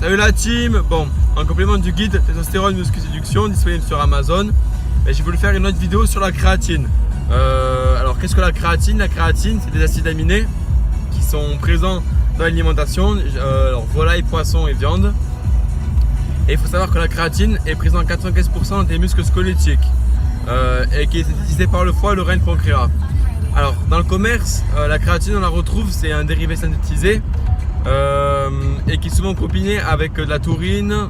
Salut la team. Bon, en complément du guide testostérone muscu séduction disponible sur Amazon, j'ai voulu faire une autre vidéo sur la créatine. Alors qu'est-ce que la créatine? La créatine, c'est des acides aminés qui sont présents dans l'alimentation, alors volaille, poisson et viande. Et il faut savoir que la créatine est présente à 95% des muscles squelettiques et qui est synthétisée par le foie, le rein, le pancréas. Alors dans le commerce, la créatine on la retrouve, c'est un dérivé synthétisé et qui est souvent combiné avec de la taurine,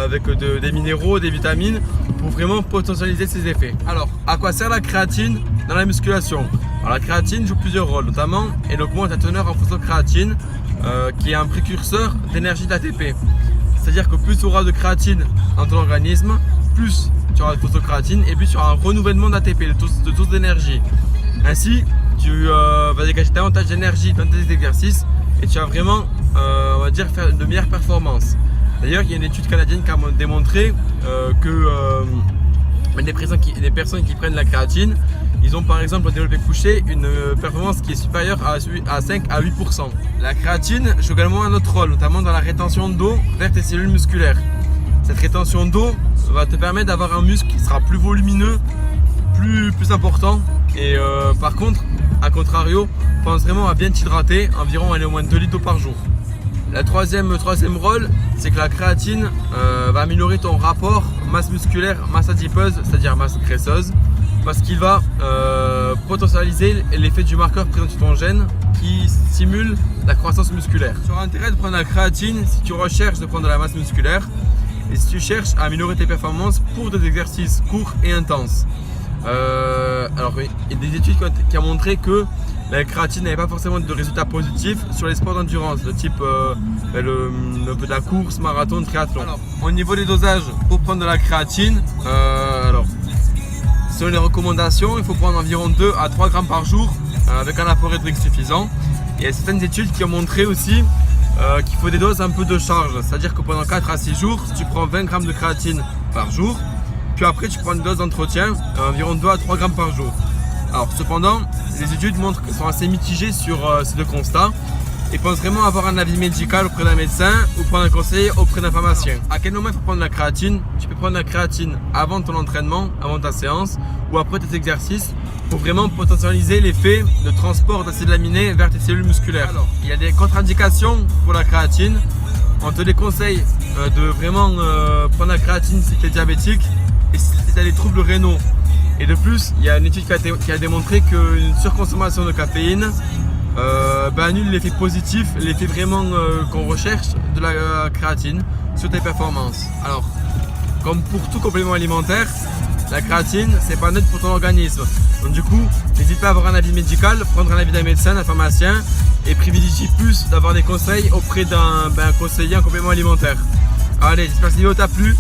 avec des minéraux, des vitamines pour vraiment potentialiser ses effets. Alors à quoi sert la créatine dans la musculation? Alors la créatine joue plusieurs rôles, notamment elle augmente la teneur en phosphocréatine qui est un précurseur d'énergie d'ATP. C'est-à-dire que plus tu auras de créatine dans ton organisme, plus tu auras de phosphocréatine et plus tu auras un renouvellement d'ATP, de source d'énergie. Ainsi, tu vas dégager davantage d'énergie dans tes exercices et tu vas vraiment, on va dire, faire de meilleures performances. D'ailleurs, il y a une étude canadienne qui a démontré que les personnes qui prennent la créatine, ils ont par exemple au développé couché une performance qui est supérieure à 5 à 8%. La créatine joue également un autre rôle, notamment dans la rétention d'eau vers tes cellules musculaires. Cette rétention d'eau va te permettre d'avoir un muscle qui sera plus volumineux, plus important. Et par contre, à contrario, pense vraiment à bien t'hydrater, environ au moins 2 litres d'eau par jour. Le troisième rôle, c'est que la créatine va améliorer ton rapport masse musculaire, masse adipeuse, c'est-à-dire masse graisseuse, parce qu'il va potentialiser l'effet du marqueur présent sur ton gène qui stimule la croissance musculaire. Tu auras intérêt de prendre la créatine si tu recherches de prendre de la masse musculaire et si tu cherches à améliorer tes performances pour des exercices courts et intenses. Alors il y a des études qui ont montré que la créatine n'avait pas forcément de résultats positifs sur les sports d'endurance, de type de la course, marathon, triathlon. Alors, au niveau des dosages, pour prendre de la créatine, selon les recommandations, il faut prendre environ 2 à 3 grammes par jour avec un apport hydrique suffisant. Et il y a certaines études qui ont montré aussi qu'il faut des doses un peu de charge, c'est-à-dire que pendant 4 à 6 jours, tu prends 20 grammes de créatine par jour, puis après tu prends une dose d'entretien environ 2 à 3 grammes par jour. Alors cependant, les études sont assez mitigées sur ces deux constats et pensent vraiment avoir un avis médical auprès d'un médecin ou prendre un conseiller auprès d'un pharmacien. À quel moment il faut prendre la créatine? Tu peux prendre la créatine avant ton entraînement, avant ta séance ou après tes exercices pour vraiment potentialiser l'effet de transport d'acides aminés vers tes cellules musculaires. Alors, il y a des contre-indications pour la créatine. On te déconseille de vraiment prendre la créatine si tu es diabétique et si tu as des troubles rénaux. Et de plus, il y a une étude qui a démontré qu'une surconsommation de caféine annule l'effet positif, l'effet vraiment qu'on recherche de la créatine sur tes performances. Alors, comme pour tout complément alimentaire, la créatine, c'est pas neutre pour ton organisme. Donc du coup, n'hésite pas à avoir un avis médical, prendre un avis d'un médecin, d'un pharmacien et privilégie plus d'avoir des conseils auprès d'un conseiller en complément alimentaire. Allez, j'espère que cette vidéo t'a plu.